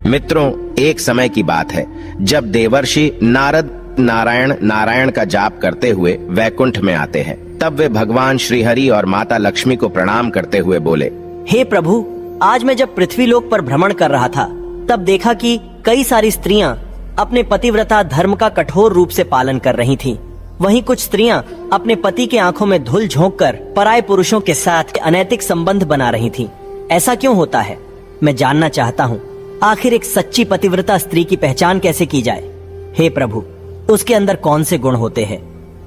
मित्रों, एक समय की बात है जब देवर्षि नारद नारायण का जाप करते हुए वैकुंठ में आते हैं। तब वे भगवान श्रीहरि और माता लक्ष्मी को प्रणाम करते हुए बोले, हे प्रभु, आज मैं जब पृथ्वीलोक पर भ्रमण कर रहा था तब देखा कि कई सारी स्त्रियां अपने पतिव्रता धर्म का कठोर रूप से पालन कर रही थीं। वहीं कुछ स्त्रियां अपने पति के आंखों में धूल झोंककर पराये पुरुषों के साथ अनैतिक संबंध बना रही थीं। ऐसा क्यों होता है? मैं जानना चाहता हूँ। आखिर एक सच्ची पतिव्रता स्त्री की पहचान कैसे की जाए? हे प्रभु, उसके अंदर कौन से गुण होते हैं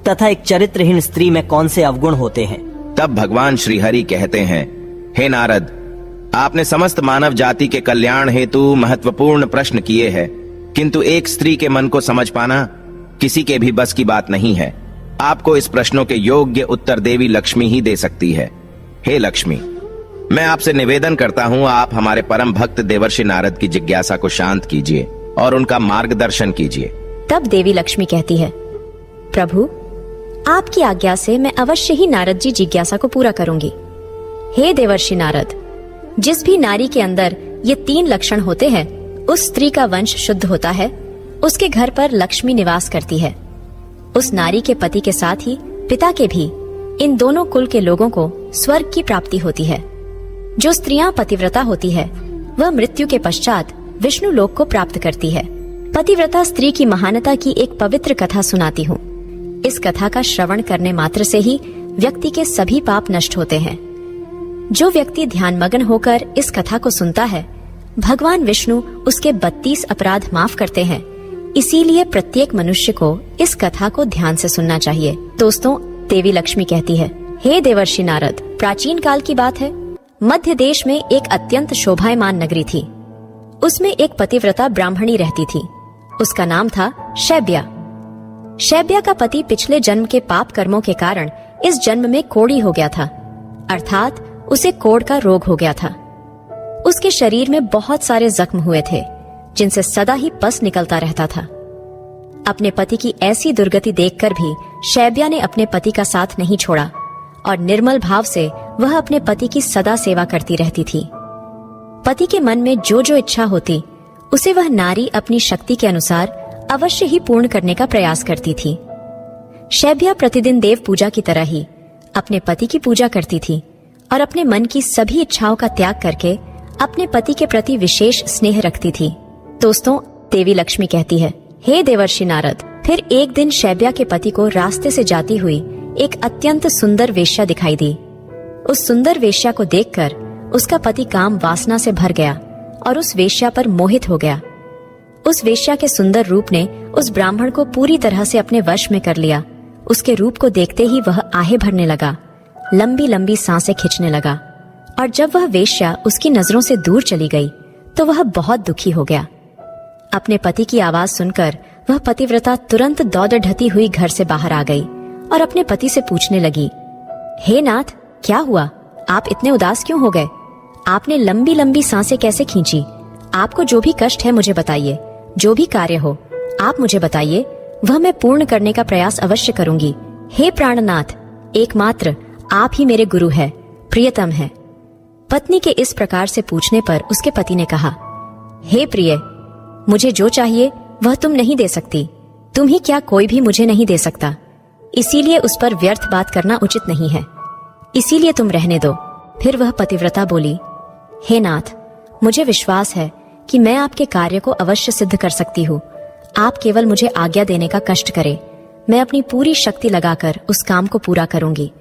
तथा एक चरित्रहीन स्त्री में कौन से अवगुण होते हैं? तब भगवान श्रीहरि कहते हैं, हे नारद, आपने समस्त मानव जाति के कल्याण हेतु महत्वपूर्ण प्रश्न किए हैं, किंतु एक स्त्री के मन को समझ पाना किसी के भी बस की बात नहीं है। आपको इस प्रश्नों के योग्य उत्तर देवी लक्ष्मी ही दे सकती है। हे लक्ष्मी, मैं आपसे निवेदन करता हूँ, आप हमारे परम भक्त देवर्षि नारद की जिज्ञासा को शांत कीजिए और उनका मार्गदर्शन कीजिए। तब देवी लक्ष्मी कहती है, प्रभु, आपकी आज्ञा से मैं अवश्य ही नारद जी जिज्ञासा को पूरा करूंगी। हे देवर्षि नारद, जिस भी नारी के अंदर ये 3 लक्षण होते हैं, उस स्त्री का वंश शुद्ध होता है, उसके घर पर लक्ष्मी निवास करती है। उस नारी के पति के साथ ही पिता के भी, इन दोनों कुल के लोगों को स्वर्ग की प्राप्ति होती है। जो स्त्रियां पतिव्रता होती है वह मृत्यु के पश्चात विष्णु लोक को प्राप्त करती है। पतिव्रता स्त्री की महानता की एक पवित्र कथा सुनाती हूँ। इस कथा का श्रवण करने मात्र से ही व्यक्ति के सभी पाप नष्ट होते हैं। जो व्यक्ति ध्यानमग्न होकर इस कथा को सुनता है, भगवान विष्णु उसके 32 अपराध माफ करते हैं। इसीलिए प्रत्येक मनुष्य को इस कथा को ध्यान से सुनना चाहिए। दोस्तों, देवी लक्ष्मी कहती है, हे देवर्षि नारद, प्राचीन काल की बात है। मध्य देश में एक अत्यंत शोभायमान नगरी थी। उसमें एक पतिव्रता ब्राह्मणी रहती थी। उसका नाम था शैब्या। शैब्या का पति पिछले जन्म के पाप कर्मों के कारण इस जन्म में कोढ़ी हो गया था, अर्थात उसे कोढ़ का रोग हो गया था। उसके शरीर में बहुत सारे जख्म हुए थे, जिनसे सदा ही पस निकलता रहता था। अपने पति की ऐसी दुर्गति देखकर भी शैब्या ने अपने पति का साथ नहीं छोड़ा और निर्मल भाव से वह अपने पति की सदा सेवा करती रहती थी। पति के मन में जो जो इच्छा होती, उसे वह नारी अपनी शक्ति के अनुसार अवश्य ही पूर्ण करने का प्रयास करती थी। शैब्या प्रतिदिन देव पूजा की तरह ही अपने पति की पूजा करती थी और अपने मन की सभी इच्छाओं का त्याग करके अपने पति के प्रति विशेष स्नेह रखती थी। दोस्तों, देवी लक्ष्मी कहती है, हे देवर्षि नारद, फिर एक दिन शैब्या के पति को रास्ते से जाती हुई एक अत्यंत सुंदर वेश्या दिखाई दी। उस सुंदर वेश्या को देखकर उसका पति काम वासना से भर गया और उस वेश्या पर मोहित हो गया। उस वेश्या के सुंदर रूप ने उस ब्राह्मण को पूरी तरह से अपने वश में कर लिया। उसके रूप को देखते ही वह आहे भरने लगा, लंबी लंबी सांसें खींचने लगा, और जब वह वेश्या उसकी नजरों से दूर चली गई तो वह बहुत दुखी हो गया। अपने पति की आवाज सुनकर वह पतिव्रता तुरंत दौड़ ढती हुई घर से बाहर आ गई और अपने पति से पूछने लगी, हे नाथ, क्या हुआ? आप इतने उदास क्यों हो गए? आपने लंबी लंबी सांसें कैसे खींची? आपको जो भी कष्ट है मुझे बताइए। जो भी कार्य हो आप मुझे बताइए, वह मैं पूर्ण करने का प्रयास अवश्य करूंगी। हे प्राणनाथ, एकमात्र आप ही मेरे गुरु है, प्रियतम है। पत्नी के इस प्रकार से पूछने पर उसके पति ने कहा, हे प्रिय, मुझे जो चाहिए वह तुम नहीं दे सकती। तुम ही क्या, कोई भी मुझे नहीं दे सकता। इसीलिए उस पर व्यर्थ बात करना उचित नहीं है। इसीलिए तुम रहने दो। फिर वह पतिव्रता बोली, हे नाथ, मुझे विश्वास है कि मैं आपके कार्य को अवश्य सिद्ध कर सकती हूँ। आप केवल मुझे आज्ञा देने का कष्ट करें। मैं अपनी पूरी शक्ति लगाकर उस काम को पूरा करूंगी।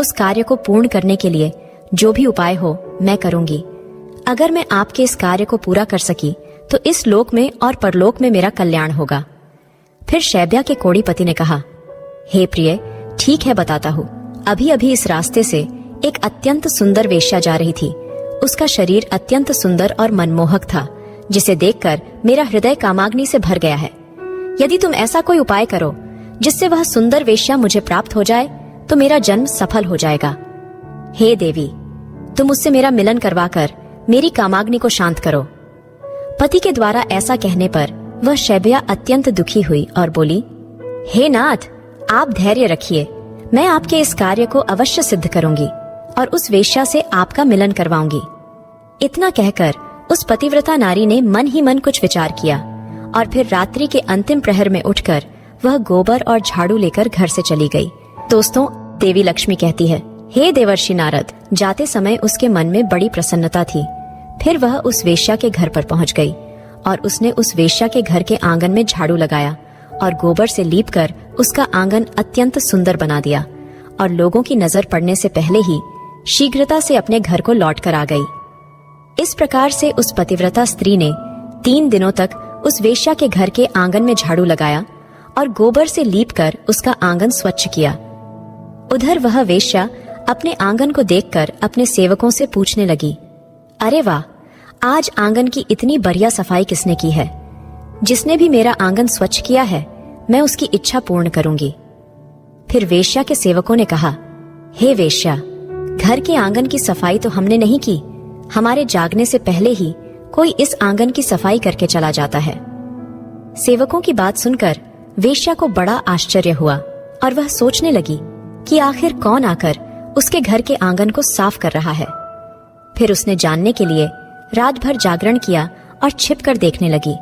उस कार्य को पूर्ण करने के लिए जो भी उपाय हो मैं करूंगी। अगर मैं आपके इस कार्य को पूरा कर सकी तो इस लोक में और परलोक में मेरा कल्याण होगा। फिर शैब्या के कोढ़ी पति ने कहा, हे प्रिय, ठीक है, बताता हूँ। अभी अभी इस रास्ते से एक अत्यंत सुंदर वेश्या जा रही थी। उसका शरीर अत्यंत सुंदर और मनमोहक था, जिसे देखकर मेरा हृदय कामाग्नि से भर गया है। यदि तुम ऐसा कोई उपाय करो जिससे वह सुंदर वेश्या मुझे प्राप्त हो जाए तो मेरा जन्म सफल हो जाएगा। हे देवी, तुम उससे मेरा मिलन करवाकर मेरी कामाग्नि को शांत करो। पति के द्वारा ऐसा कहने पर वह शैब्या अत्यंत दुखी हुई और बोली, हे नाथ, आप धैर्य रखिए। मैं आपके इस कार्य को अवश्य सिद्ध करूंगी और उस वेश्या से आपका मिलन करवाऊंगी। इतना कहकर उस पतिव्रता नारी ने मन ही मन कुछ विचार किया और फिर रात्रि के अंतिम प्रहर में उठकर वह गोबर और झाड़ू लेकर घर से चली गई। दोस्तों, देवी लक्ष्मी कहती है, हे देवर्षि नारद, जाते समय उसके मन में बड़ी प्रसन्नता थी। फिर वह उस वेश्या के घर पर पहुंच गई और उसने उस वेश्या के घर के आंगन में झाड़ू लगाया और गोबर से लीपकर उसका आंगन अत्यंत सुंदर बना दिया और लोगों की नजर पड़ने से पहले ही शीघ्रता से अपने घर को लौट कर आ गई। इस प्रकार से उस पतिव्रता स्त्री ने 3 दिनों तक उस वेश्या के घर के आंगन में झाड़ू लगाया और गोबर से लीपकर उसका आंगन स्वच्छ किया। उधर वह वेश्या अपने आंगन को देखकर अपने सेवकों से पूछने लगी, अरे वाह, आज आंगन की इतनी बढ़िया सफाई किसने की है? जिसने भी मेरा आंगन स्वच्छ किया है, मैं उसकी इच्छा पूर्ण करूंगी। फिर वेश्या के सेवकों ने कहा, हे वेश्या, घर के आंगन की सफाई तो हमने नहीं की। हमारे जागने से पहले ही कोई इस आंगन की सफाई करके चला जाता है। सेवकों की बात सुनकर वेश्या को बड़ा आश्चर्य हुआ और वह सोचने लगी कि आखिर कौन आकर उसके घर के आंगन को साफ कर रहा है। फिर उसने जानने के लिए रात भर जागरण किया और छिपकर देखने लगी।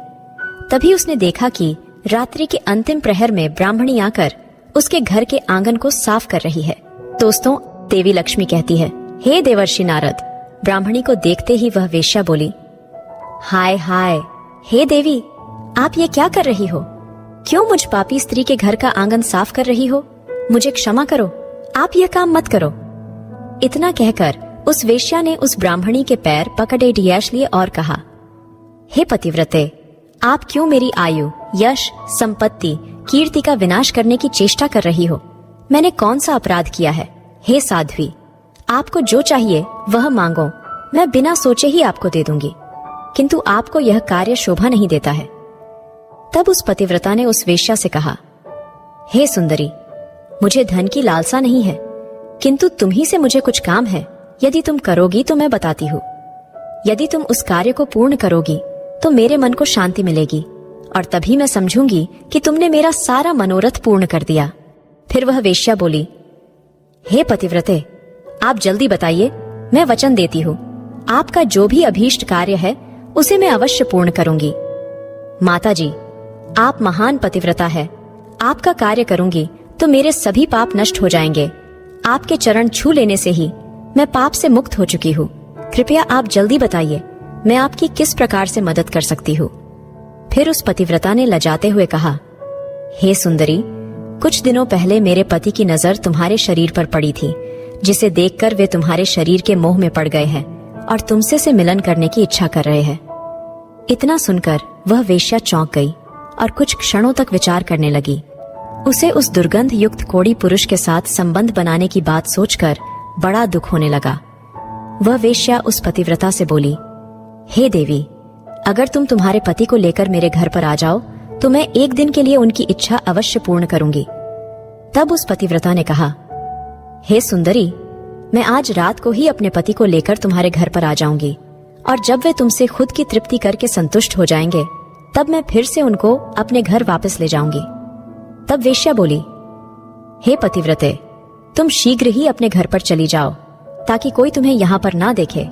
तभी उसने देखा कि रात्रि के अंतिम प्रहर में ब्राह्मणी आकर उसके घर के आंगन को साफ कर रही है। दोस्तों, देवी लक्ष्मी कहती है, हे देवर्षि नारद। ब्राह्मणी को देखते ही वह वेश्या बोली, हाय हाय, हे देवी, आप ये क्या कर रही हो? क्यों मुझ पापी स्त्री के घर का आंगन साफ कर रही हो? मुझे क्षमा करो, आप यह काम मत करो। इतना कहकर उस वेश्या ने उस ब्राह्मणी के पैर पकड़े ढियाश लिए और कहा, हे पतिव्रते, आप क्यों मेरी आयु, यश, संपत्ति, कीर्ति का विनाश करने की चेष्टा कर रही हो? मैंने कौन सा अपराध किया है? हे साध्वी, आपको जो चाहिए वह मांगो, मैं बिना सोचे ही आपको दे दूंगी, किंतु आपको यह कार्य शोभा नहीं देता है। तब उस पतिव्रता ने उस वेश्या से कहा, हे सुंदरी, मुझे धन की लालसा नहीं है, किंतु तुम ही से मुझे कुछ काम है। यदि तुम करोगी तो मैं बताती हूँ। यदि तुम उस कार्य को पूर्ण करोगी तो मेरे मन को शांति मिलेगी और तभी मैं समझूंगी कि तुमने मेरा सारा मनोरथ पूर्ण कर दिया। फिर वह वेश्या बोली, हे पतिव्रते, आप जल्दी बताइए, मैं वचन देती हूँ, आपका जो भी अभीष्ट कार्य है उसे मैं अवश्य पूर्ण करूंगी। माता जी, आप महान पतिव्रता है, आपका कार्य करूंगी तो मेरे सभी पाप नष्ट हो जाएंगे। आपके चरण छू लेने से ही मैं पाप से मुक्त हो चुकी हूँ। कृपया आप जल्दी बताइए, मैं आपकी किस प्रकार से मदद कर सकती हूँ? फिर उस पतिव्रता ने लजाते हुए कहा, हे सुंदरी, कुछ दिनों पहले मेरे पति की नजर तुम्हारे शरीर पर पड़ी थी, जिसे देखकर वे तुम्हारे शरीर के मोह में पड़ गए हैं और तुमसे से मिलन करने की इच्छा कर रहे हैं। इतना सुनकर वह वेश्या चौंक गई और कुछ क्षणों तक विचार करने लगी। उसे उस दुर्गंध युक्त कोढ़ी पुरुष के साथ संबंध बनाने की बात सोचकर बड़ा दुख होने लगा। वह वेश्या उस पतिव्रता से बोली, हे देवी, अगर तुम तुम्हारे पति को लेकर मेरे घर पर आ जाओ तो मैं एक दिन के लिए उनकी इच्छा अवश्य पूर्ण करूंगी। तब उस पतिव्रता ने कहा, हे सुंदरी, मैं आज रात को ही अपने पति को लेकर तुम्हारे घर पर आ जाऊंगी और जब वे तुमसे खुद की तृप्ति करके संतुष्ट हो जाएंगे तब मैं फिर से उनको अपने घर वापस ले जाऊंगी। तब वेश्या बोली, हे पतिव्रते, तुम शीघ्र ही अपने घर पर चली जाओ ताकि कोई तुम्हें यहाँ पर ना देखे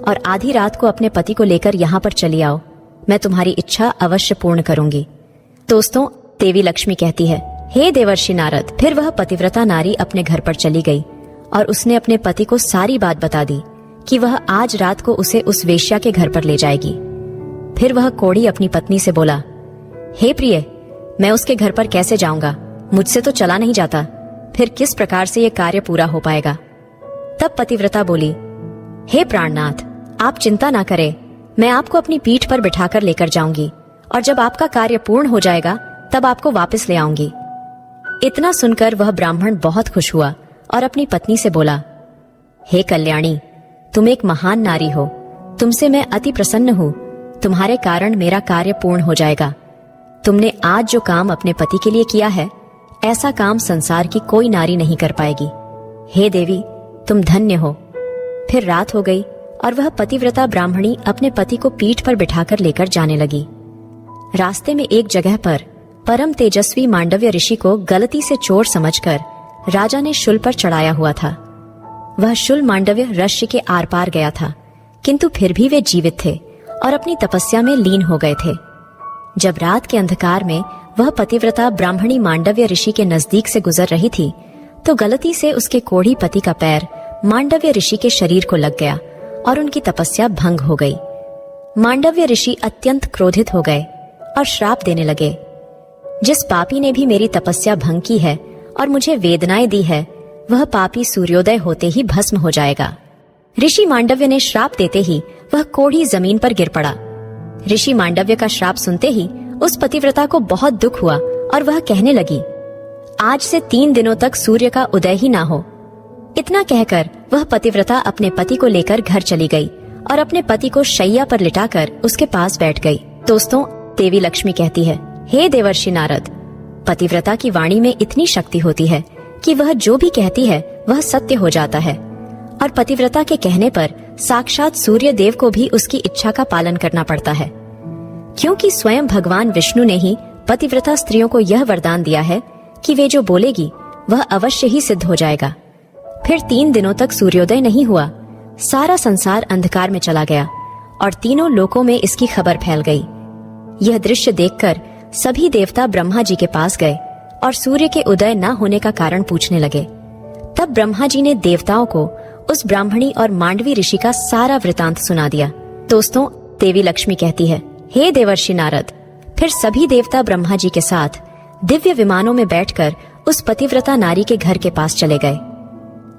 और आधी रात को अपने पति को लेकर यहाँ पर चली आओ। मैं तुम्हारी इच्छा अवश्य पूर्ण करूंगी। दोस्तों, देवी लक्ष्मी कहती है, हे देवर्षि नारद। फिर वह पतिव्रता नारी अपने घर पर चली गई और उसने अपने पति को सारी बात बता दी कि वह आज रात को उसे उस वेश्या के घर पर ले जाएगी। फिर वह कोढ़ी अपनी पत्नी से बोला, हे प्रिय, मैं उसके घर पर कैसे जाऊंगा? मुझसे तो चला नहीं जाता, फिर किस प्रकार से ये कार्य पूरा हो पाएगा? तब पतिव्रता बोली, हे प्राणनाथ, आप चिंता ना करें, मैं आपको अपनी पीठ पर बिठाकर लेकर जाऊंगी और जब आपका कार्य पूर्ण हो जाएगा तब आपको वापस ले आऊंगी। इतना सुनकर वह ब्राह्मण बहुत खुश हुआ और अपनी पत्नी से बोला, हे कल्याणी, तुम एक महान नारी हो, तुमसे मैं अति प्रसन्न हूँ। तुम्हारे कारण मेरा कार्य पूर्ण हो जाएगा। तुमने आज जो काम अपने पति के लिए किया है, ऐसा काम संसार की कोई नारी नहीं कर पाएगी। हे देवी, तुम धन्य हो। फिर रात हो गई और वह पतिव्रता ब्राह्मणी अपने पति को पीठ पर बिठाकर लेकर जाने लगी। रास्ते में एक जगह पर परम तेजस्वी मांडव्य ऋषि को गलती से चोर समझकर राजा ने शूल पर चढ़ाया हुआ था। वह शूल मांडव्य ऋषि के आर पार गया था, किंतु फिर भी वे जीवित थे और अपनी तपस्या में लीन हो गए थे। जब रात के अंधकार में वह पतिव्रता ब्राह्मणी मांडव्य ऋषि के नजदीक से गुजर रही थी तो गलती से उसके कोढ़ी पति का पैर मांडव्य ऋषि के शरीर को लग गया और उनकी तपस्या भंग हो गई। मांडव्य ऋषि अत्यंत क्रोधित हो गए और श्राप देने लगे, जिस पापी ने भी मेरी तपस्या भंग की है और मुझे वेदनाएं दी है, वह पापी सूर्योदय होते ही भस्म हो जाएगा। ऋषि मांडव्य ने श्राप देते ही वह कोढ़ी जमीन पर गिर पड़ा। ऋषि मांडव्य का श्राप सुनते ही उस पतिव्रता को बहुत दुख हुआ और वह कहने लगी, आज से 3 दिनों तक सूर्य का उदय ही ना हो। इतना कहकर वह पतिव्रता अपने पति को लेकर घर चली गई और अपने पति को शैया पर लिटाकर उसके पास बैठ गई। दोस्तों, देवी लक्ष्मी कहती है, हे देवर्षि नारद, पतिव्रता की वाणी में इतनी शक्ति होती है कि वह जो भी कहती है वह सत्य हो जाता है और पतिव्रता के कहने पर साक्षात सूर्य देव को भी उसकी इच्छा का पालन करना पड़ता है, क्योंकि स्वयं भगवान विष्णु ने ही पतिव्रता स्त्रियों को यह वरदान दिया है कि वे जो बोलेगी वह अवश्य ही सिद्ध हो जाएगा। फिर 3 दिनों तक सूर्योदय नहीं हुआ। सारा संसार अंधकार में चला गया और तीनों लोकों में इसकी खबर फैल गई। यह दृश्य देखकर सभी देवता ब्रह्मा जी के पास गए और सूर्य के उदय न होने का कारण पूछने लगे। तब ब्रह्मा जी ने देवताओं को उस ब्राह्मणी और मांडवी ऋषि का सारा वृतांत सुना दिया। दोस्तों, देवी लक्ष्मी कहती है, हे देवर्षि नारद, फिर सभी देवता ब्रह्मा जी के साथ दिव्य विमानों में बैठकर उस पतिव्रता नारी के घर के पास चले गए।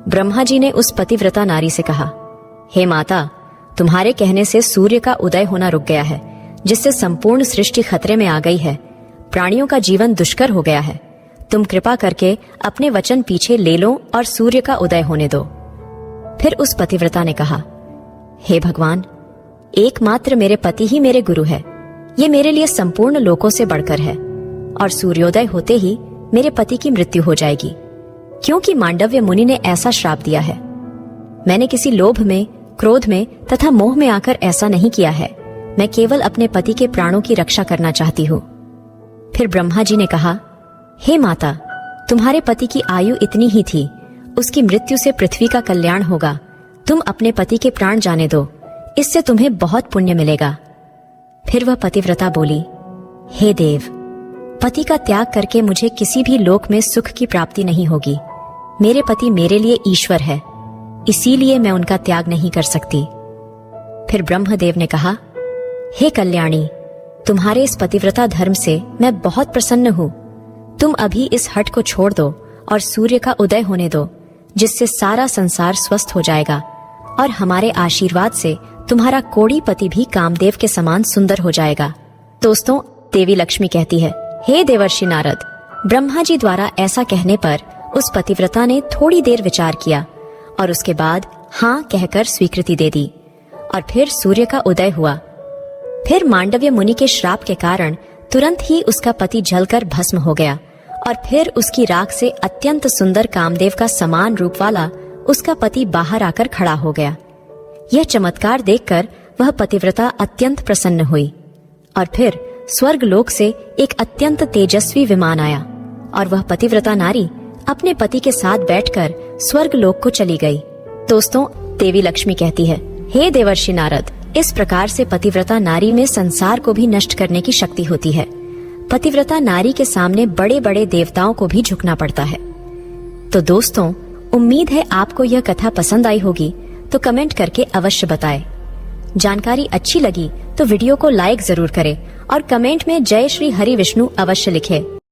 ब्रह्मा जी ने उस पतिव्रता नारी से कहा, हे माता, तुम्हारे कहने से सूर्य का उदय होना रुक गया है, जिससे संपूर्ण सृष्टि खतरे में आ गई है। प्राणियों का जीवन दुष्कर हो गया है। तुम कृपा करके अपने वचन पीछे ले लो और सूर्य का उदय होने दो। फिर उस पतिव्रता ने कहा, हे भगवान, एकमात्र मेरे पति ही मेरे गुरु है। ये मेरे लिए संपूर्ण लोकों से बढ़कर है और सूर्योदय होते ही मेरे पति की मृत्यु हो जाएगी, क्योंकि मांडव्य मुनि ने ऐसा श्राप दिया है। मैंने किसी लोभ में, क्रोध में तथा मोह में आकर ऐसा नहीं किया है। मैं केवल अपने पति के प्राणों की रक्षा करना चाहती हूँ। फिर ब्रह्मा जी ने कहा, हे माता, तुम्हारे पति की आयु इतनी ही थी, उसकी मृत्यु से पृथ्वी का कल्याण होगा। तुम अपने पति के प्राण जाने दो, इससे तुम्हें बहुत पुण्य मिलेगा। फिर वह पतिव्रता बोली, हे देव, पति का त्याग करके मुझे किसी भी लोक में सुख की प्राप्ति नहीं होगी। मेरे पति मेरे लिए ईश्वर है, इसीलिए मैं उनका त्याग नहीं कर सकती। फिर ब्रह्मदेव ने कहा, हे कल्याणी, तुम्हारे इस पतिव्रता धर्म से मैं बहुत प्रसन्न हूँ। तुम अभी इस हट को छोड़ दो और सूर्य का उदय होने दो, जिससे सारा संसार स्वस्थ हो जाएगा और हमारे आशीर्वाद से तुम्हारा कोढ़ी पति भी कामदेव के समान सुंदर हो जाएगा। दोस्तों, देवी लक्ष्मी कहती है, हे देवर्षि नारद, ब्रह्मा जी द्वारा ऐसा कहने पर उस पतिव्रता ने थोड़ी देर विचार किया और उसके बाद हाँ कहकर स्वीकृति दे दी और फिर सूर्य का उदय हुआ। फिर मांडव्य मुनि के श्राप के कारण तुरंत ही उसका पति जलकर भस्म हो गया और फिर उसकी राख से अत्यंत सुंदर कामदेव का समान रूप वाला उसका पति बाहर आकर खड़ा हो गया। यह चमत्कार देखकर वह पतिव्रता अत्यंत प्रसन्न हुई और फिर स्वर्ग लोक से एक अत्यंत तेजस्वी विमान आया और वह पतिव्रता नारी अपने पति के साथ बैठकर स्वर्ग लोक को चली गई। दोस्तों, देवी लक्ष्मी कहती है, हे देवर्षि नारद, इस प्रकार से पतिव्रता नारी में संसार को भी नष्ट करने की शक्ति होती है। पतिव्रता नारी के सामने बड़े बड़े देवताओं को भी झुकना पड़ता है। तो दोस्तों, उम्मीद है आपको यह कथा पसंद आई होगी, तो कमेंट करके अवश्य बताएं। जानकारी अच्छी लगी तो वीडियो को लाइक जरूर करें और कमेंट में जय श्री हरि विष्णु अवश्य लिखें।